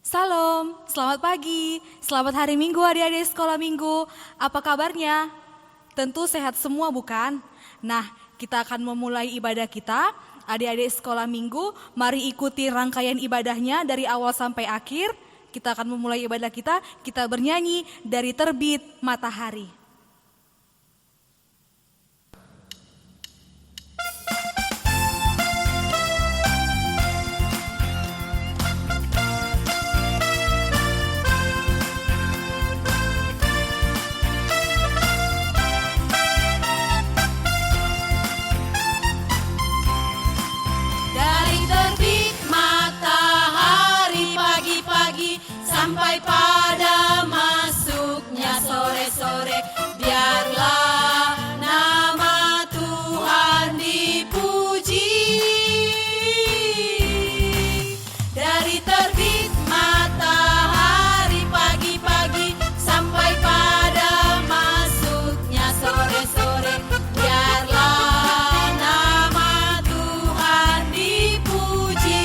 Salam, selamat pagi, selamat hari Minggu adik-adik sekolah Minggu. Apa kabarnya? Tentu sehat semua bukan? Nah, kita akan memulai ibadah kita. Adik-adik sekolah Minggu, mari ikuti rangkaian ibadahnya dari awal sampai akhir. Kita akan memulai ibadah kita bernyanyi dari terbit matahari. Sampai pada masuknya sore-sore, biarlah nama Tuhan dipuji. Dari terbit matahari pagi-pagi sampai pada masuknya sore-sore, biarlah nama Tuhan dipuji.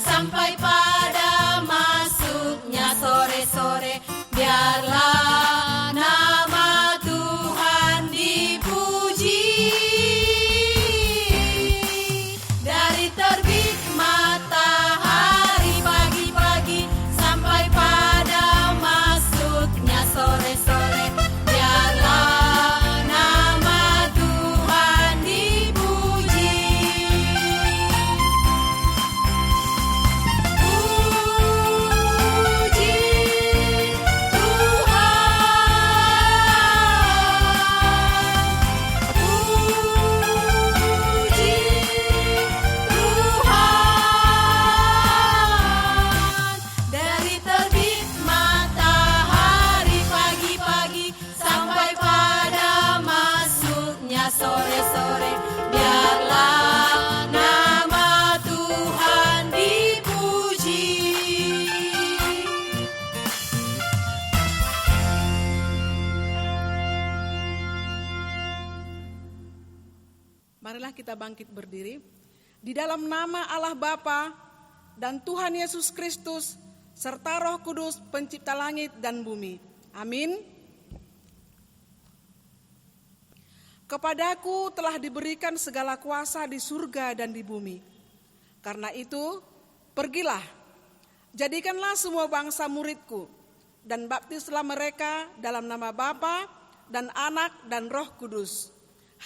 Sampai pada masuknya sore-sore, biarlah nama Tuhan dipuji. Dari terbit matahari pagi-pagi sampai pada masuknya sore-sore, biarlah nama Tuhan dipuji. Sore-sore, biarlah nama Tuhan dipuji. Marilah kita bangkit berdiri. Di dalam nama Allah Bapa dan Tuhan Yesus Kristus serta Roh Kudus pencipta langit dan bumi. Amin. Kepadaku telah diberikan segala kuasa di surga dan di bumi. Karena itu, pergilah, jadikanlah semua bangsa muridku, dan baptislah mereka dalam nama Bapa dan Anak dan Roh Kudus.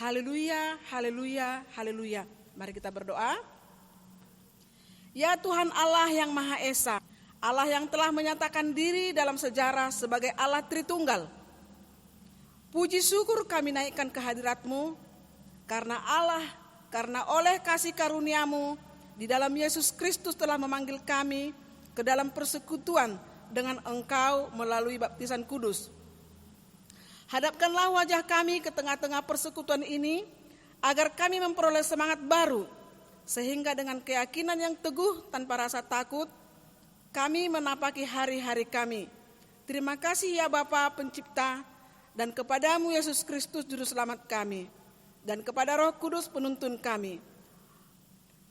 Haleluya, haleluya, haleluya. Mari kita berdoa. Ya Tuhan Allah yang Maha Esa, Allah yang telah menyatakan diri dalam sejarah sebagai Allah Tritunggal, puji syukur kami naikkan ke hadirat-Mu, karena oleh kasih karunia-Mu, di dalam Yesus Kristus telah memanggil kami ke dalam persekutuan dengan Engkau melalui baptisan kudus. Hadapkanlah wajah kami ke tengah-tengah persekutuan ini, agar kami memperoleh semangat baru, sehingga dengan keyakinan yang teguh tanpa rasa takut, kami menapaki hari-hari kami. Terima kasih ya Bapa Pencipta, dan kepadamu Yesus Kristus Juru Selamat kami, dan kepada Roh Kudus penuntun kami,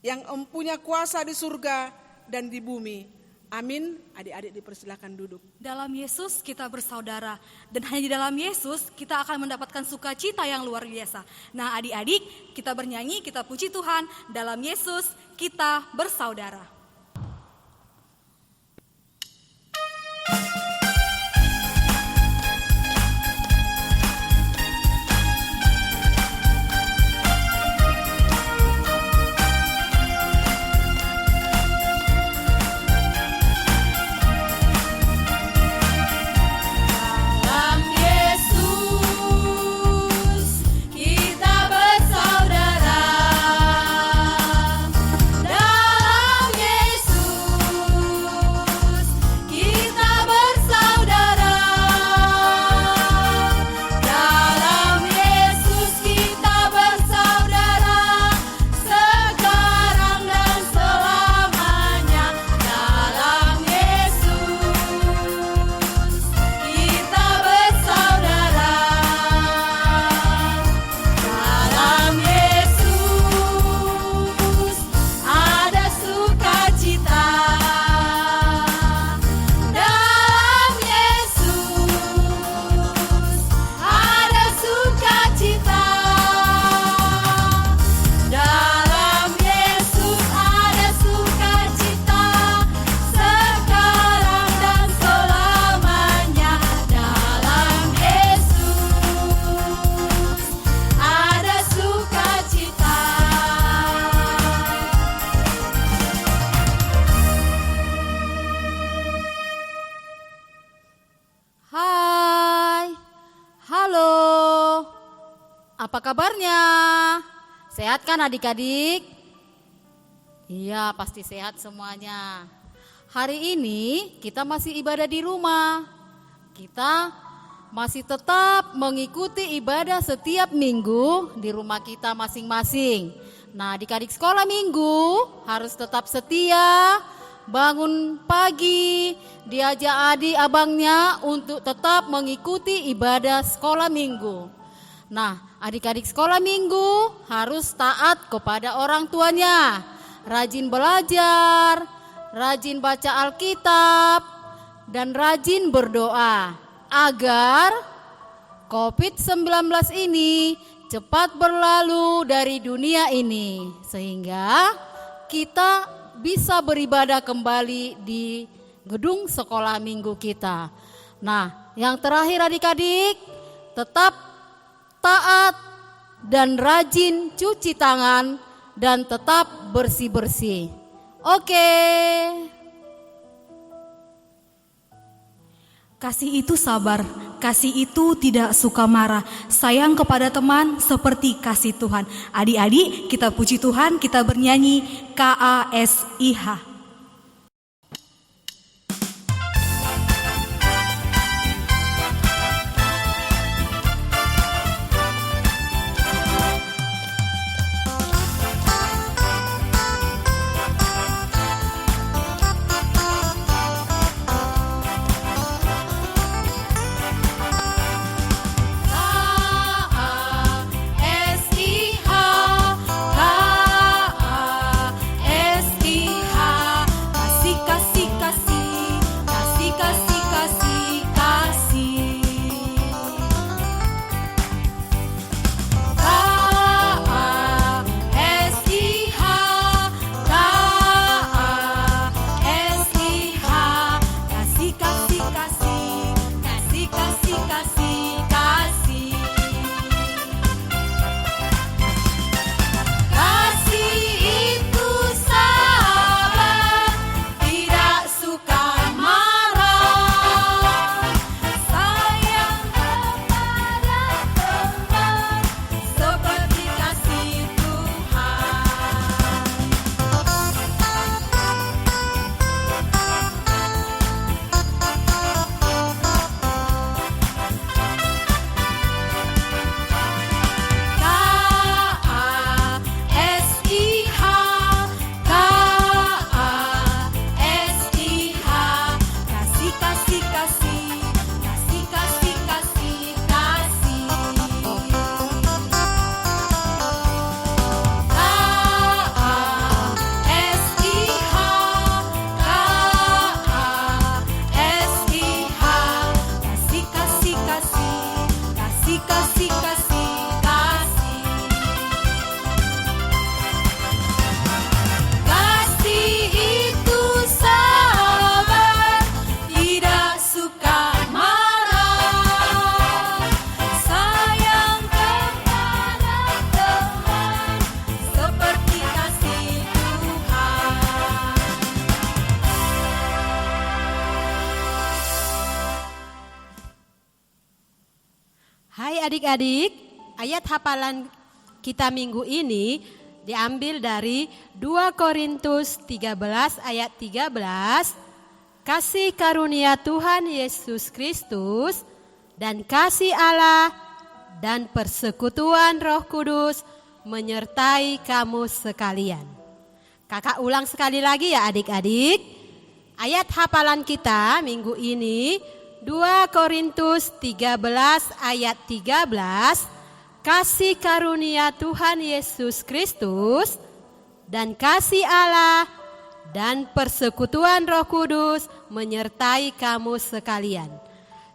yang mempunyai kuasa di surga dan di bumi. Amin. Adik-adik dipersilakan duduk. Dalam Yesus kita bersaudara, dan hanya di dalam Yesus kita akan mendapatkan sukacita yang luar biasa. Nah adik-adik, kita bernyanyi, kita puji Tuhan, dalam Yesus kita bersaudara. Apa kabarnya? Sehat kan adik-adik? Iya, pasti sehat semuanya. Hari ini kita masih ibadah di rumah. Kita masih tetap mengikuti ibadah setiap minggu di rumah kita masing-masing. Nah, adik-adik sekolah minggu harus tetap setia, bangun pagi, diajak adik abangnya untuk tetap mengikuti ibadah sekolah minggu. Nah, adik-adik sekolah minggu harus taat kepada orang tuanya, rajin belajar, rajin baca Alkitab, dan rajin berdoa agar COVID-19 ini cepat berlalu dari dunia ini, sehingga kita bisa beribadah kembali di gedung sekolah minggu kita. Nah, yang terakhir adik-adik, tetap taat dan rajin cuci tangan dan tetap bersih-bersih. Oke. Kasih itu sabar, kasih itu tidak suka marah. Sayang kepada teman seperti kasih Tuhan. Adik-adik, kita puji Tuhan, kita bernyanyi KASIH. Hai adik-adik, ayat hafalan kita minggu ini diambil dari 2 Korintus 13 ayat 13. Kasih karunia Tuhan Yesus Kristus dan kasih Allah dan persekutuan Roh Kudus menyertai kamu sekalian. Kakak ulang sekali lagi ya adik-adik. Ayat hafalan kita minggu ini 2 Korintus 13 ayat 13. Kasih karunia Tuhan Yesus Kristus dan kasih Allah dan persekutuan Roh Kudus menyertai kamu sekalian.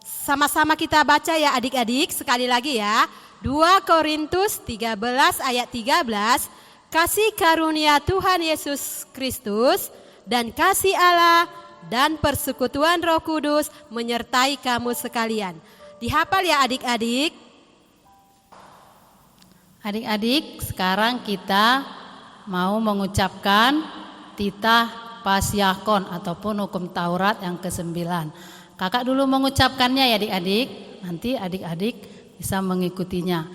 Sama-sama kita baca ya adik-adik, sekali lagi ya. 2 Korintus 13 ayat 13. Kasih karunia Tuhan Yesus Kristus dan kasih Allah dan persekutuan Roh Kudus menyertai kamu sekalian. Dihafal ya adik-adik. Adik-adik, sekarang kita mau mengucapkan titah Pasyakon ataupun hukum Taurat yang ke-9. Kakak dulu mengucapkannya ya adik-adik, nanti adik-adik bisa mengikutinya.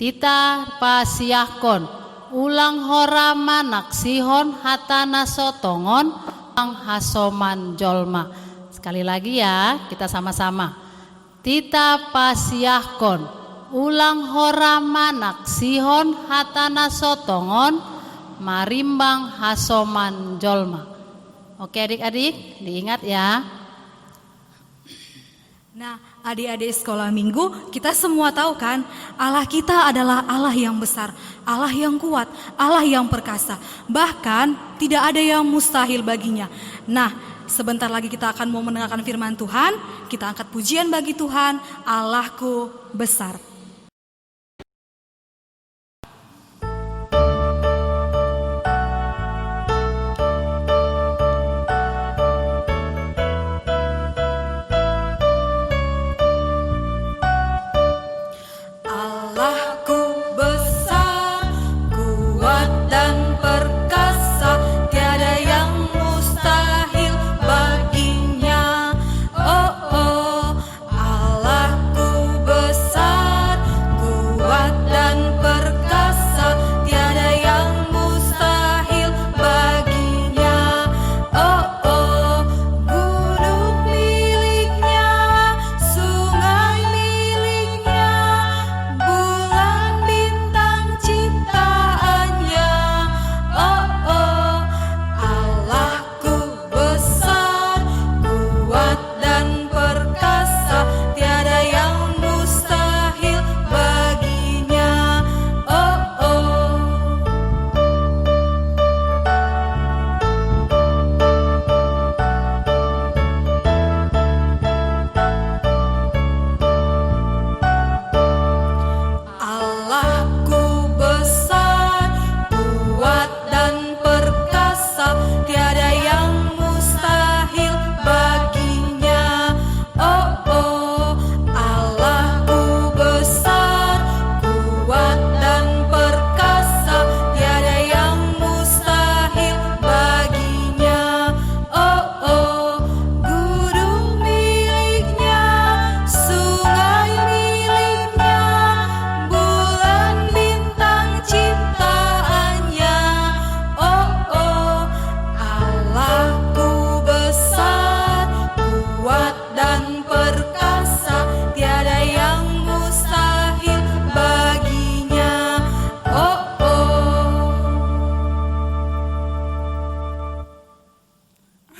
Tita pasiahkon ulang horama naksihon hatana sotongon ang hasoman jolma. Sekali lagi ya, kita sama-sama. Tita pasiahkon ulang horama naksihon hatana sotongon marimbang hasoman jolma. Oke adik-adik, diingat ya. Nah, adik-adik sekolah minggu, kita semua tahu kan, Allah kita adalah Allah yang besar, Allah yang kuat, Allah yang perkasa. Bahkan tidak ada yang mustahil baginya. Nah, sebentar lagi kita akan mau mendengarkan firman Tuhan. Kita angkat pujian bagi Tuhan, Allahku besar.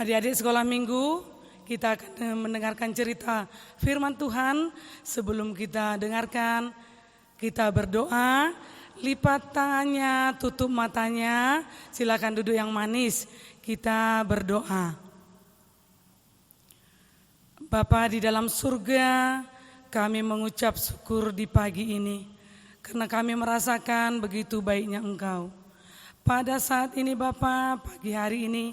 Adik-adik sekolah minggu, kita akan mendengarkan cerita firman Tuhan. Sebelum kita dengarkan, kita berdoa. Lipat tangannya, tutup matanya, silakan duduk yang manis. Kita berdoa. Bapa di dalam surga, kami mengucap syukur di pagi ini karena kami merasakan begitu baiknya Engkau. Pada saat ini Bapa, pagi hari ini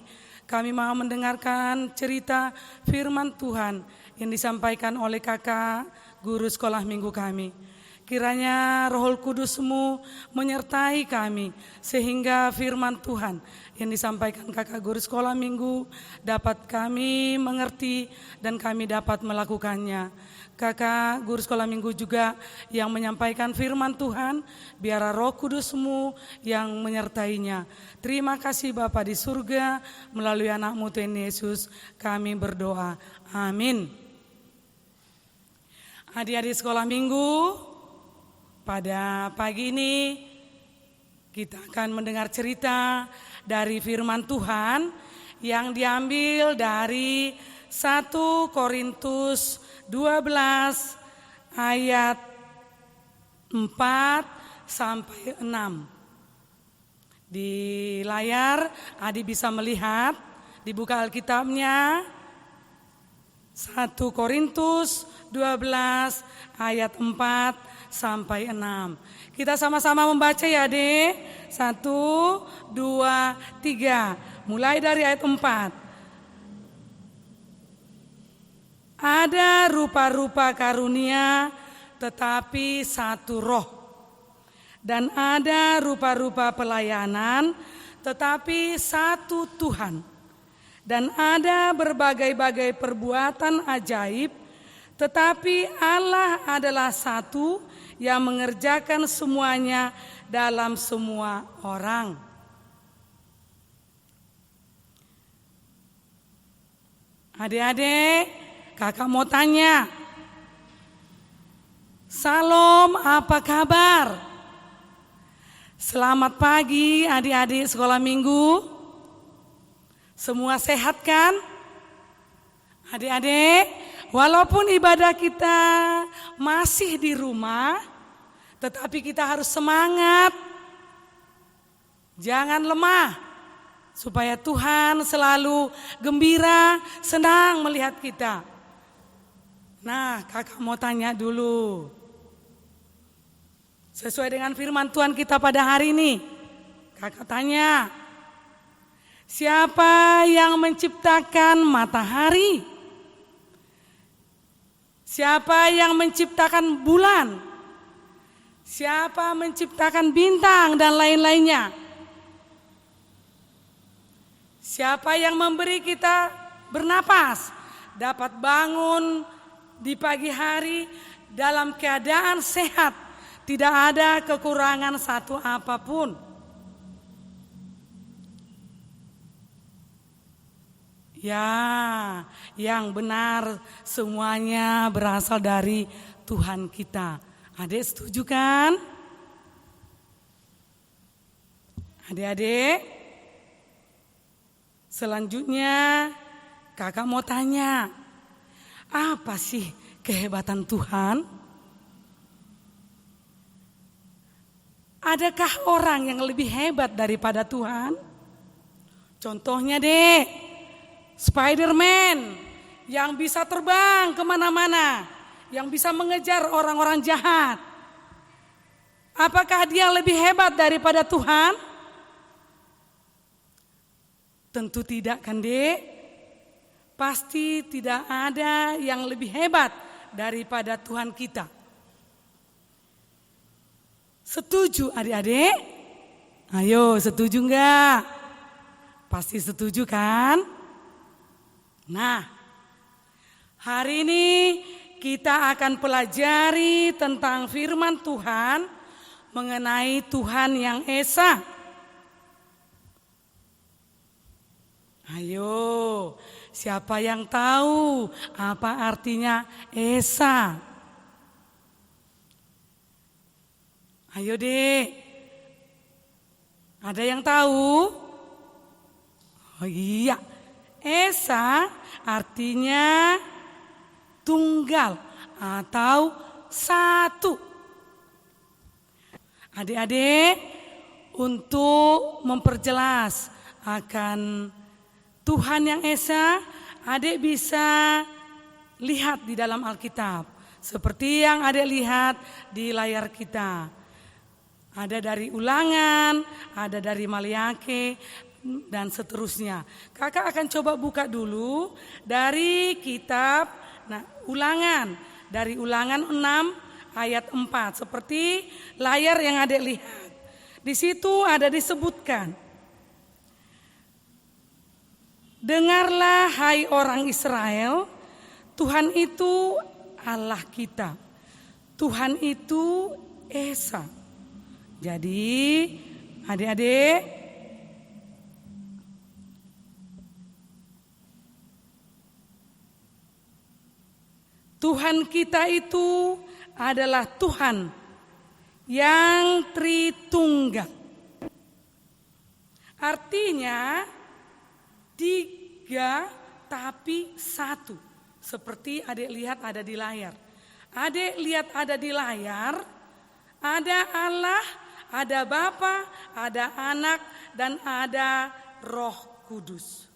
kami mau mendengarkan cerita firman Tuhan yang disampaikan oleh kakak guru sekolah minggu kami. Kiranya Roh Kudus-Mu menyertai kami sehingga firman Tuhan yang disampaikan kakak guru sekolah minggu dapat kami mengerti dan kami dapat melakukannya. Kakak guru sekolah minggu juga yang menyampaikan firman Tuhan, biar Roh Kudus-Mu yang menyertainya. Terima kasih Bapa di surga, melalui anak-Mu Tuhan Yesus kami berdoa. Amin. Adik-adik sekolah minggu, pada pagi ini kita akan mendengar cerita dari firman Tuhan yang diambil dari 1 Korintus 12 ayat 4 sampai 6. Di layar adik bisa melihat, dibuka Alkitabnya 1 Korintus 12 ayat 4 sampai 6. Kita sama-sama membaca ya Dek. 1, 2, 3. Mulai dari ayat 4. Ada rupa-rupa karunia tetapi satu roh. Dan ada rupa-rupa pelayanan tetapi satu Tuhan. Dan ada berbagai-bagai perbuatan ajaib tetapi Allah adalah satu yang mengerjakan semuanya dalam semua orang. Adik-adik, kakak mau tanya. Salam, apa kabar? Selamat pagi adik-adik sekolah minggu. Semua sehat kan? Adik-adik, walaupun ibadah kita masih di rumah, tetapi kita harus semangat. Jangan lemah. Supaya Tuhan selalu gembira, senang melihat kita. Nah, kakak mau tanya dulu. Sesuai dengan firman Tuhan kita pada hari ini. Kakak tanya, siapa yang menciptakan matahari? Siapa yang menciptakan bulan? Siapa menciptakan bintang dan lain-lainnya? Siapa yang memberi kita bernapas, dapat bangun di pagi hari dalam keadaan sehat, tidak ada kekurangan satu apapun. Ya, yang benar semuanya berasal dari Tuhan kita. Adik setuju kan? Adik-adik, selanjutnya kakak mau tanya, apa sih kehebatan Tuhan? Adakah orang yang lebih hebat daripada Tuhan? Contohnya deh, Spider-Man yang bisa terbang kemana-mana, yang bisa mengejar orang-orang jahat. Apakah dia lebih hebat daripada Tuhan? Tentu tidak kan dek? Pasti tidak ada yang lebih hebat daripada Tuhan kita. Setuju adik-adik? Ayo setuju enggak? Pasti setuju kan? Nah, hari ini kita akan pelajari tentang firman Tuhan mengenai Tuhan yang Esa. Ayo, siapa yang tahu apa artinya Esa? Ayo deh, ada yang tahu? Oh iya, Esa artinya tunggal atau satu. Adik-adik, untuk memperjelas akan Tuhan yang Esa, adik bisa lihat di dalam Alkitab. Seperti yang adik lihat di layar kita. Ada dari Ulangan, ada dari Maliake, dan seterusnya. Kakak akan coba buka dulu dari kitab Ulangan. Dari Ulangan 6 ayat 4. Seperti layar yang adik lihat. Di situ ada disebutkan. Dengarlah hai orang Israel, Tuhan itu Allah kita. Tuhan itu Esa. Jadi adik-adik, Tuhan kita itu adalah Tuhan yang Tritunggal. Artinya 3 tapi 1. Seperti adik lihat ada di layar. Adik lihat ada di layar, ada Allah, ada Bapa, ada Anak, dan ada Roh Kudus.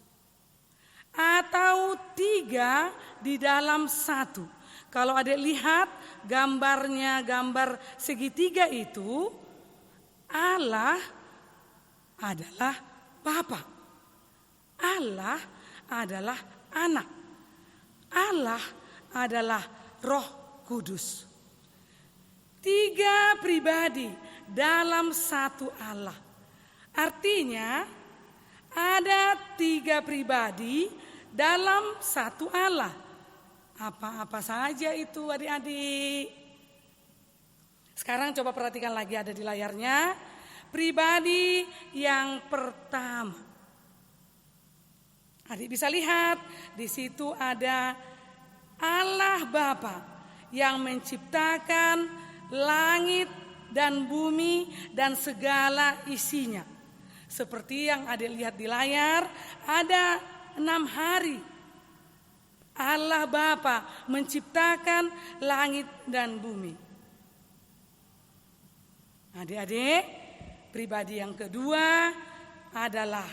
Atau 3 di dalam 1. Kalau adik lihat gambarnya, gambar segitiga itu, Allah adalah Bapa. Allah adalah Anak. Allah adalah Roh Kudus. 3 pribadi dalam satu Allah. Artinya ada 3 pribadi dalam satu Allah. Apa-apa saja itu adik-adik? Sekarang coba perhatikan lagi ada di layarnya. Pribadi yang pertama. Adik bisa lihat di situ ada Allah Bapa yang menciptakan langit dan bumi dan segala isinya. Seperti yang adik lihat di layar, ada 6 hari. Allah Bapa menciptakan langit dan bumi. Adik-adik, pribadi yang kedua adalah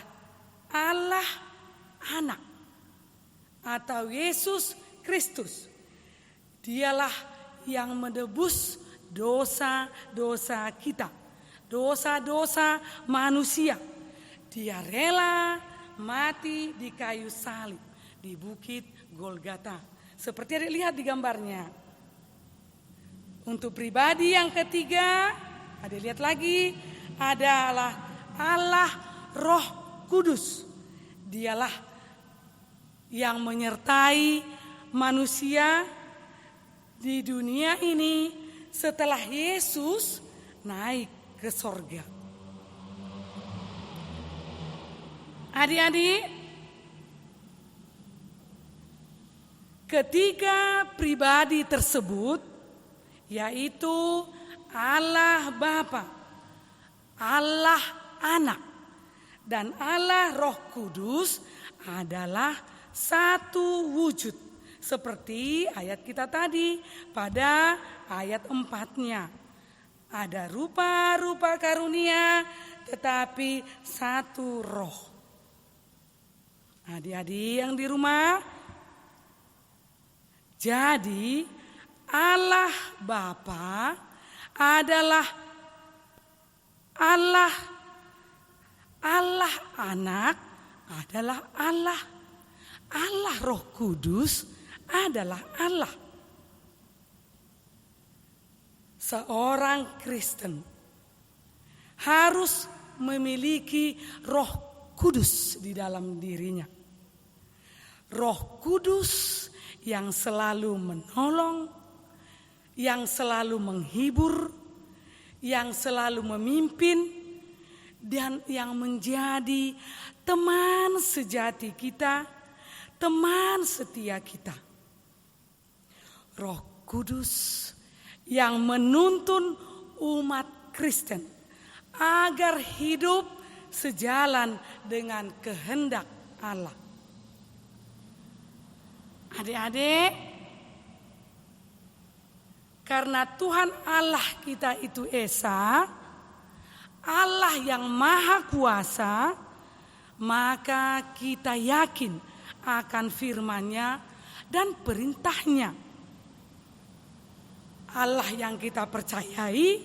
Allah Anak atau Yesus Kristus. Dialah yang menebus dosa-dosa kita, dosa-dosa manusia. Dia rela mati di kayu salib di bukit Golgota. Seperti yang dilihat di gambarnya. Untuk pribadi yang ketiga, ada lihat lagi, adalah Allah Roh Kudus. Dialah yang menyertai manusia di dunia ini setelah Yesus naik ke sorga. Adik-adik, ketiga pribadi tersebut, yaitu Allah Bapa, Allah Anak, dan Allah Roh Kudus adalah satu wujud. Seperti ayat kita tadi pada ayat 4-nya. Ada rupa-rupa karunia tetapi satu roh. Adik-adik yang di rumah, jadi Allah Bapa adalah Allah, Allah Anak adalah Allah, Allah Roh Kudus adalah Allah. Seorang Kristen harus memiliki Roh Kudus di dalam dirinya. Roh Kudus yang selalu menolong, yang selalu menghibur, yang selalu memimpin, dan yang menjadi teman sejati kita, teman setia kita. Roh Kudus yang menuntun umat Kristen agar hidup sejalan dengan kehendak Allah. Adik-adik, karena Tuhan Allah kita itu Esa, Allah yang Maha Kuasa, maka kita yakin akan firman-Nya dan perintah-Nya. Allah yang kita percayai,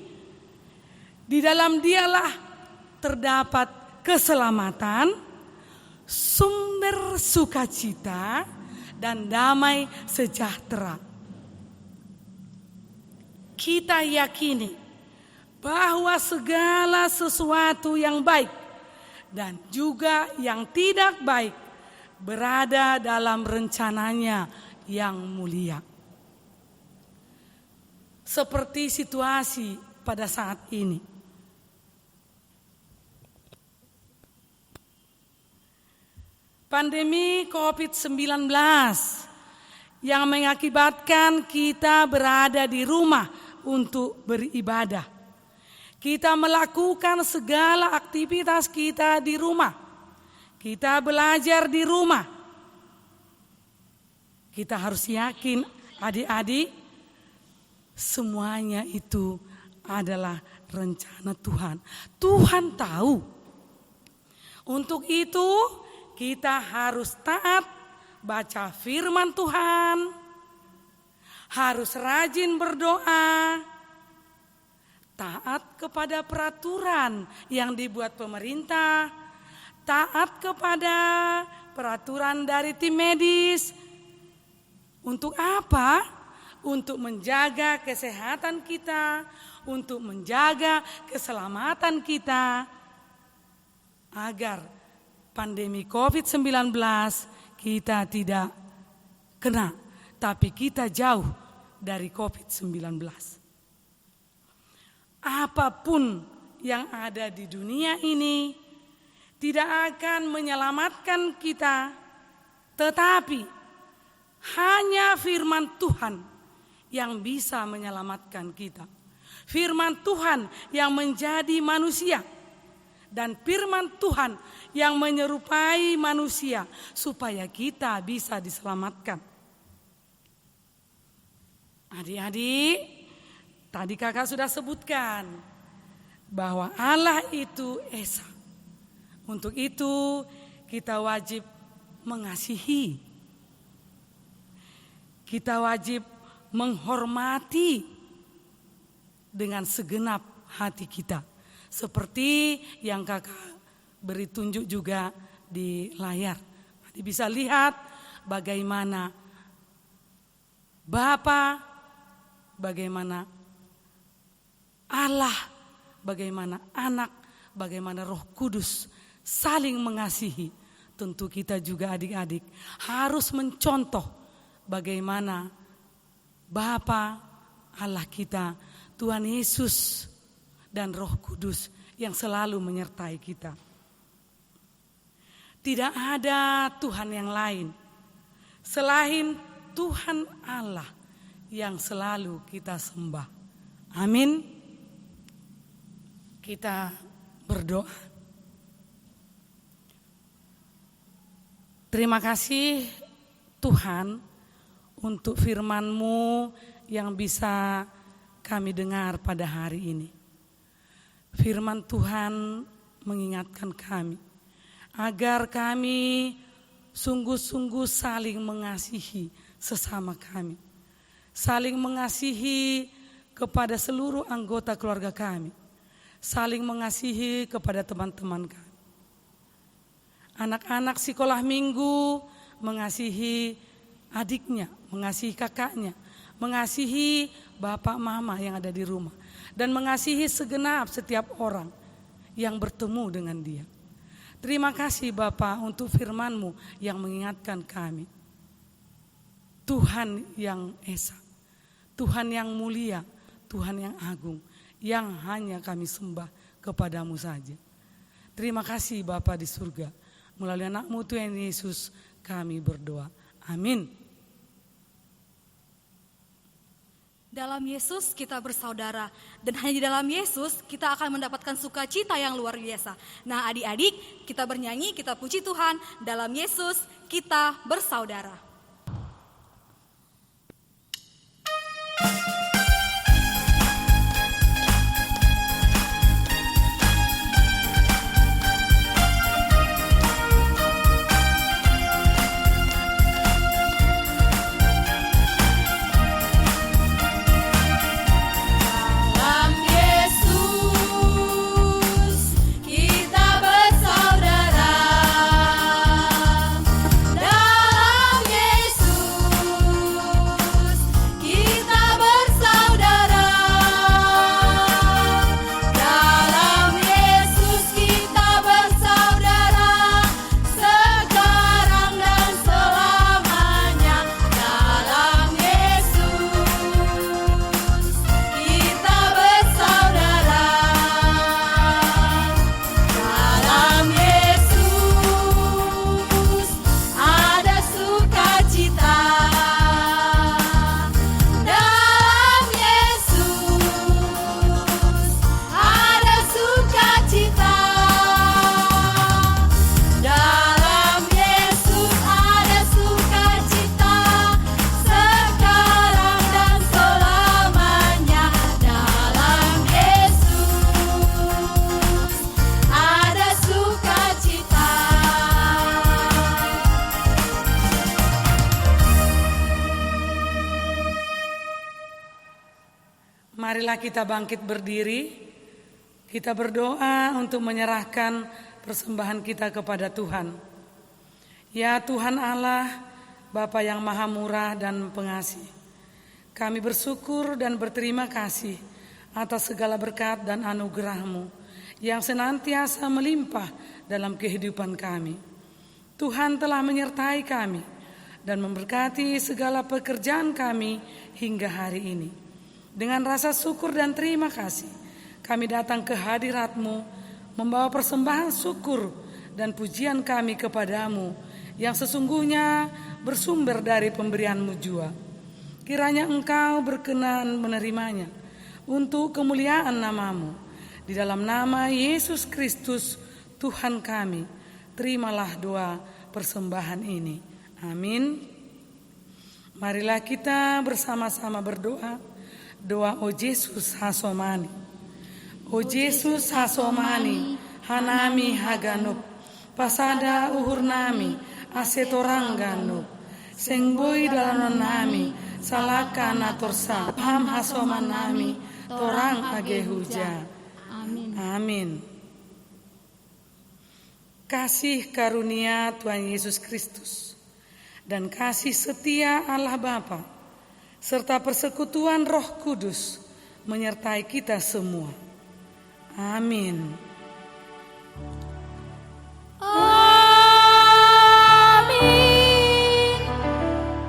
di dalam Dialah terdapat keselamatan, sumber sukacita, dan damai sejahtera. Kita yakini bahwa segala sesuatu yang baik dan juga yang tidak baik berada dalam rencananya yang mulia. Seperti situasi pada saat ini. Pandemi COVID-19 yang mengakibatkan kita berada di rumah untuk beribadah. Kita melakukan segala aktivitas kita di rumah. Kita belajar di rumah. Kita harus yakin, adik-adik, semuanya itu adalah rencana Tuhan. Tuhan tahu. Untuk itu kita harus taat baca firman Tuhan. Harus rajin berdoa. Taat kepada peraturan yang dibuat pemerintah. Taat kepada peraturan dari tim medis. Untuk apa? Untuk menjaga kesehatan kita, untuk menjaga keselamatan kita, agar pandemi COVID-19 kita tidak kena, tapi kita jauh dari COVID-19. apapun yang ada di dunia ini tidak akan menyelamatkan kita, tetapi hanya firman Tuhan yang bisa menyelamatkan kita. Firman Tuhan yang menjadi manusia dan firman Tuhan yang menyerupai manusia supaya kita bisa diselamatkan. Adik-adik, tadi kakak sudah sebutkan bahwa Allah itu Esa. Untuk itu kita wajib mengasihi. Kita wajib menghormati dengan segenap hati kita. Seperti yang kakak beri tunjuk juga di layar. Nanti bisa lihat bagaimana Bapa, bagaimana Allah, bagaimana Anak, bagaimana Roh Kudus saling mengasihi. Tentu kita juga adik-adik harus mencontoh bagaimana Bapa, Allah kita, Tuhan Yesus dan Roh Kudus yang selalu menyertai kita. Tidak ada Tuhan yang lain selain Tuhan Allah yang selalu kita sembah. Amin. Kita berdoa. Terima kasih Tuhan untuk firman-Mu yang bisa kami dengar pada hari ini. Firman Tuhan mengingatkan kami agar kami sungguh-sungguh saling mengasihi sesama kami. Saling mengasihi kepada seluruh anggota keluarga kami. Saling mengasihi kepada teman-teman kami. Anak-anak sekolah minggu mengasihi adiknya, mengasihi kakaknya, mengasihi bapak mama yang ada di rumah, dan mengasihi segenap setiap orang yang bertemu dengan dia. Terima kasih Bapa untuk firman-Mu yang mengingatkan kami. Tuhan yang Esa, Tuhan yang mulia, Tuhan yang agung, yang hanya kami sembah kepada-Mu saja. Terima kasih Bapa di surga. Melalui anak-Mu Tuhan Yesus kami berdoa. Amin. Dalam Yesus kita bersaudara, dan hanya di dalam Yesus kita akan mendapatkan sukacita yang luar biasa. Nah adik-adik, kita bernyanyi, kita puji Tuhan, dalam Yesus kita bersaudara. Marilah kita bangkit berdiri, kita berdoa untuk menyerahkan persembahan kita kepada Tuhan. Ya Tuhan Allah, Bapa yang maha murah dan pengasih, kami bersyukur dan berterima kasih atas segala berkat dan anugerah-Mu yang senantiasa melimpah dalam kehidupan kami. Tuhan telah menyertai kami dan memberkati segala pekerjaan kami hingga hari ini. Dengan rasa syukur dan terima kasih, kami datang ke hadirat-Mu, membawa persembahan syukur dan pujian kami kepadamu, yang sesungguhnya bersumber dari pemberian-Mu jua. Kiranya Engkau berkenan menerimanya untuk kemuliaan nama-Mu. Di dalam nama Yesus Kristus Tuhan kami, terimalah doa persembahan ini. Amin. Marilah kita bersama-sama berdoa. Doa O Yesus hasomani. O Yesus hasomani, hanami haganup, pasada uhur nami, asetorang ganup, sengboi dalanon nami, salaka natorsa, paham hasoman nami, torang age huja. Amin. Kasih karunia Tuhan Yesus Kristus dan kasih setia Allah Bapa serta persekutuan Roh Kudus menyertai kita semua. Amin. Amin.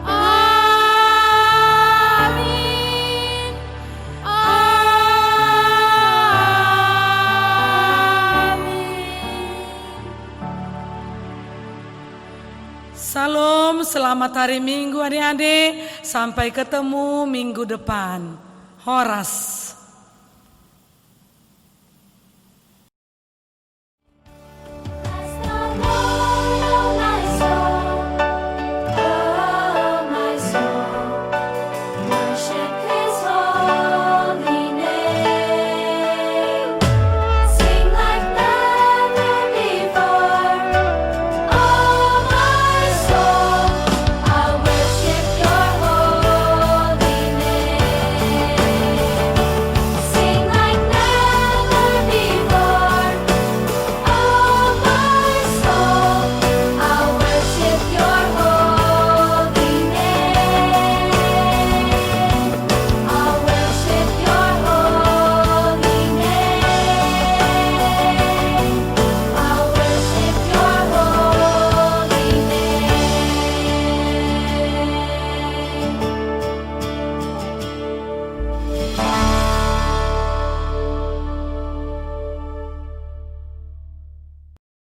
Amin. Amin. Salam, selamat hari Minggu adik-adik. Sampai ketemu minggu depan. Horas.